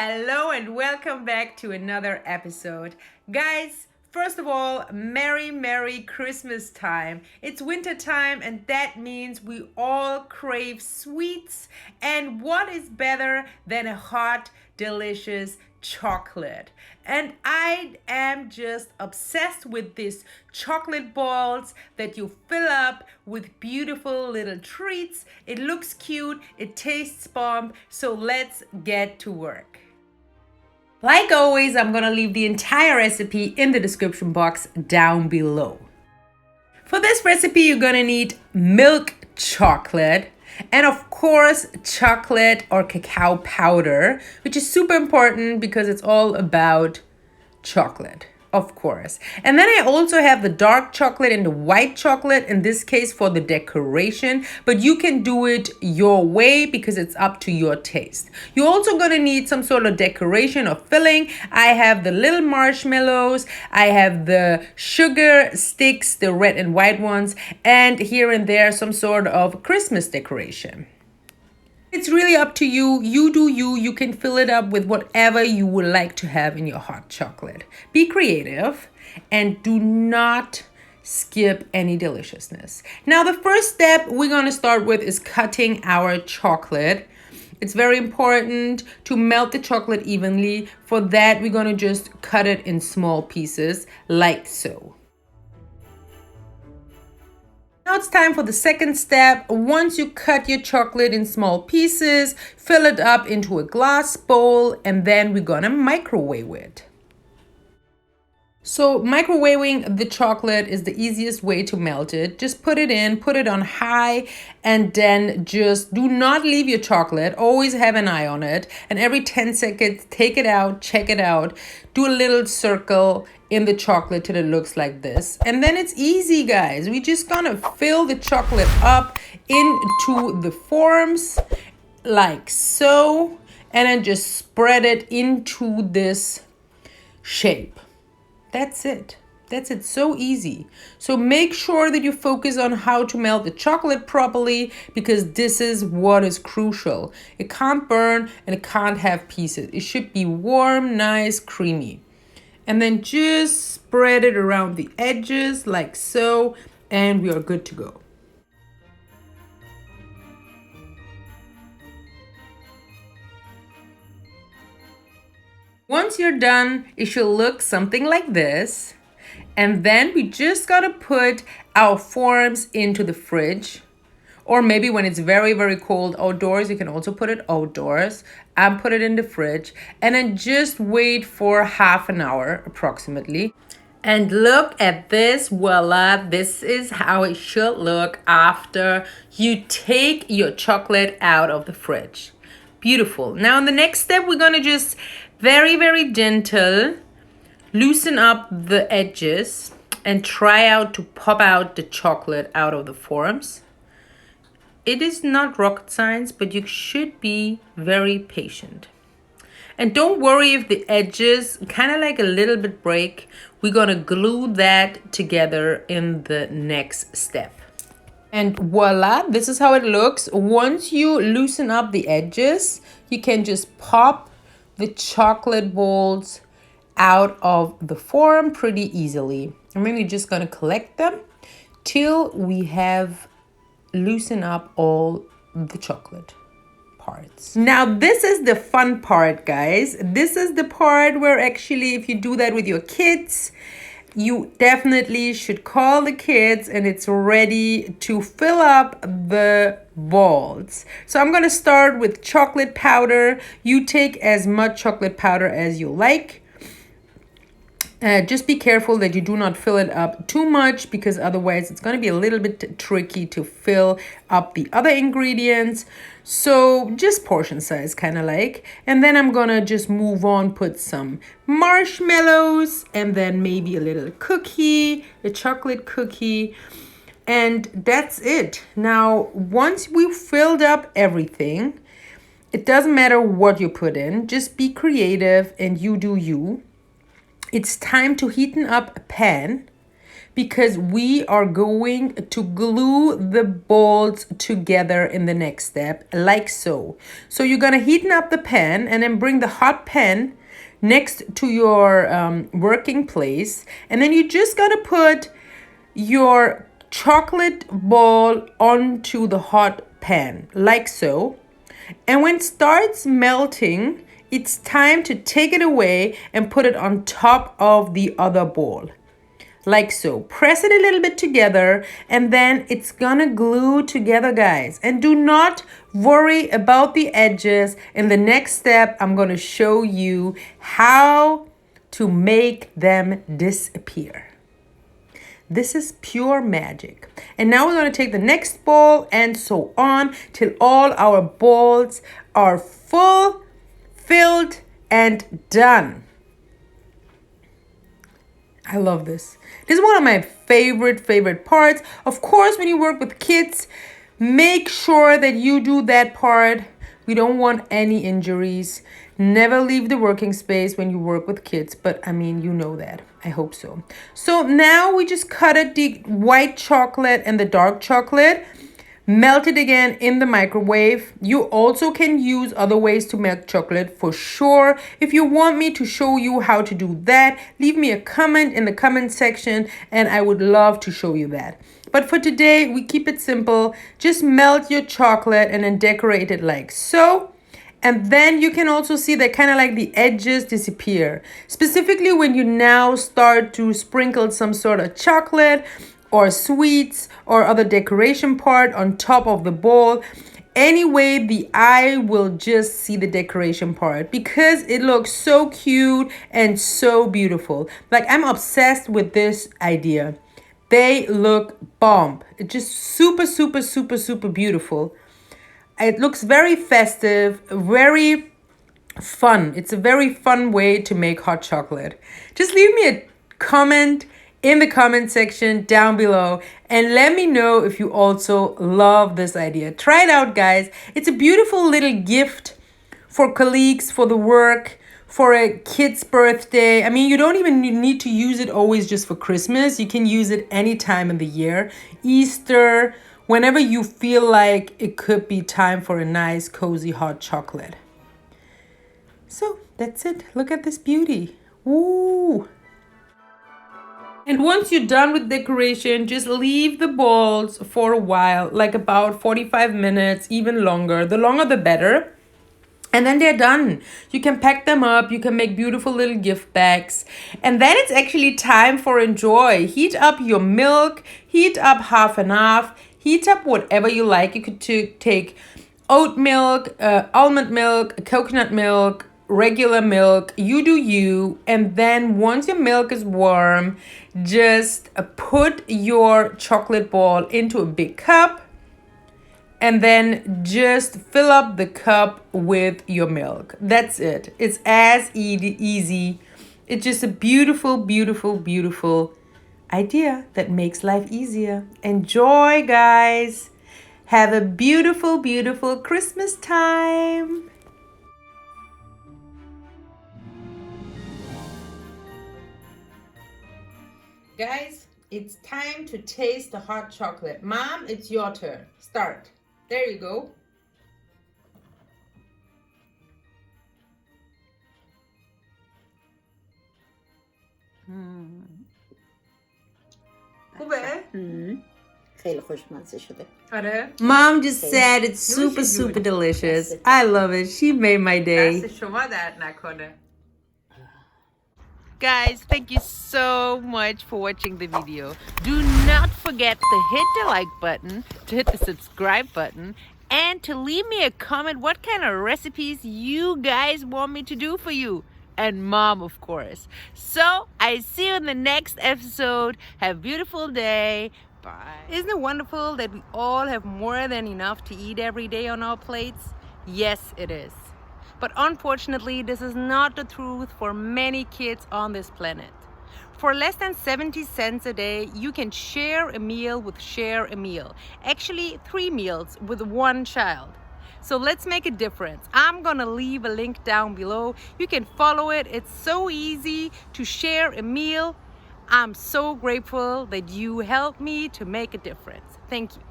Hello and welcome back to another episode. Guys, first of all, Merry Christmas time. It's winter time and that means we all crave sweets. And what is better than a hot, delicious chocolate? And I am just obsessed with these chocolate balls that you fill up with beautiful little treats. It looks cute, it tastes bomb, so let's get to work. Like always, I'm gonna leave the entire recipe in the description box down below. For this recipe, you're gonna need milk chocolate and of course chocolate or cacao powder, which is super important because it's all about chocolate, of course. And then I also have the dark chocolate and the white chocolate, in this case for the decoration, but you can do it your way because it's up to your taste. You're also gonna need some sort of decoration or filling. I have the little marshmallows, I have the sugar sticks, the red and white ones, and here and there some sort of Christmas decoration. It's really up to you. You do you. You can fill it up with whatever you would like to have in your hot chocolate. Be creative and do not skip any deliciousness. Now, the first step we're going to start with is cutting our chocolate. It's very important to melt the chocolate evenly. For that, we're going to just cut it in small pieces like so. Now it's time for the second step. Once you cut your chocolate in small pieces, fill it up into a glass bowl, and then we're gonna microwave it. So microwaving the chocolate is the easiest way to melt it. Just put it in, put it on high, and then just do not leave your chocolate. Always have an eye on it. And every 10 seconds, take it out, check it out. Do a little circle in the chocolate till it looks like this. And then it's easy, guys. We're just gonna fill the chocolate up into the forms like so. And then just spread it into this shape. That's it. That's it. So easy. So make sure that you focus on how to melt the chocolate properly because this is what is crucial. It can't burn and it can't have pieces. It should be warm, nice, creamy. And then just spread it around the edges like so, and we are good to go. Once you're done, it should look something like this. And then we just gotta put our forms into the fridge. Or maybe when it's very cold outdoors, you can also put it outdoors and put it in the fridge. And then just wait for half an hour approximately. And look at this, voila, this is how it should look after you take your chocolate out of the fridge. Beautiful. Now in the next step, we're gonna just very gentle loosen up the edges and try out to pop out the chocolate out of the forms. It is not rocket science, but you should be very patient. And don't worry if the edges kind of like a little bit break. We're gonna glue that together in the next step. And voila, this is how it looks. Once you loosen up the edges, you can just pop the chocolate balls out of the form pretty easily. And then we're just gonna collect them till we have loosened up all the chocolate parts. Now this is the fun part, guys. This is the part where actually if you do that with your kids, you definitely should call the kids and it's ready to fill up the balls. So I'm going to start with chocolate powder. You take as much chocolate powder as you like. Just be careful that you do not fill it up too much because otherwise it's going to be a little bit tricky to fill up the other ingredients. So just portion size kind of like. And then I'm going to just move on, put some marshmallows and then maybe a little cookie, a chocolate cookie. And that's it. Now, once we've filled up everything, it doesn't matter what you put in. Just be creative and you do you. It's time to heaten up a pan because we are going to glue the balls together in the next step, like so. So you're gonna heaten up the pan and then bring the hot pan next to your working place, and then you just gotta put your chocolate ball onto the hot pan, like so. And when it starts melting, it's time to take it away and put it on top of the other ball, like so. Press it a little bit together, and then it's gonna glue together, guys. And do not worry about the edges. In the next step, I'm gonna show you how to make them disappear. This is pure magic. And now we're going to take the next ball and so on till all our balls are full, filled, and done. I love this. This is one of my favorite parts. Of course, when you work with kids, make sure that you do that part. We don't want any injuries. Never leave the working space when you work with kids, but I mean, you know that. I hope so. So now we just cut it, the white chocolate and the dark chocolate. Melt it again in the microwave. You also can use other ways to melt chocolate for sure. If you want me to show you how to do that, leave me a comment in the comment section and I would love to show you that. But for today, we keep it simple. Just melt your chocolate and then decorate it like so. And then you can also see that kind of like the edges disappear. Specifically when you now start to sprinkle some sort of chocolate or sweets or other decoration part on top of the bowl. Anyway, the eye will just see the decoration part because it looks so cute and so beautiful. Like, I'm obsessed with this idea. They look bomb. It's just super beautiful. It looks very festive, very fun. It's a very fun way to make hot chocolate. Just leave me a comment in the comment section down below and let me know if you also love this idea. Try it out, guys. It's a beautiful little gift for colleagues, for the work, for a kid's birthday. I mean, you don't even need to use it always just for Christmas. You can use it any time in the year. Easter, whenever you feel like it could be time for a nice, cozy, hot chocolate. So that's it. Look at this beauty. Woo! And once you're done with decoration, just leave the balls for a while, like about 45 minutes, even longer. The longer the better. And then they're done. You can pack them up. You can make beautiful little gift bags. And then it's actually time for enjoy. Heat up your milk. Heat up half and half. Heat up whatever you like. You could take oat milk, almond milk, coconut milk, regular milk. You do you. And then once your milk is warm, just put your chocolate ball into a big cup. And then just fill up the cup with your milk. That's it. It's as easy. It's just a beautiful idea that makes life easier. Enjoy, guys. Have a beautiful Christmas time. Guys, it's time to taste the hot chocolate. Mom, it's your turn. Start. There you go. خوبه؟ خیلی خوشمزه شده. آره. Mom just said it's super delicious. I love it. She made my day. دست شما درد نکنه. Guys, thank you so much for watching the video. Do not forget to hit the like button, to hit the subscribe button, and to leave me a comment what kind of recipes you guys want me to do for you. And Mom, of course. So, I see you in the next episode. Have a beautiful day. Bye. Isn't it wonderful that we all have more than enough to eat every day on our plates? Yes, it is. But unfortunately, this is not the truth for many kids on this planet. For less than 70 cents a day, you can share a meal with Share a Meal. Actually, 3 meals with 1 child. So let's make a difference. I'm gonna leave a link down below. You can follow it. It's so easy to share a meal. I'm so grateful that you helped me to make a difference. Thank you.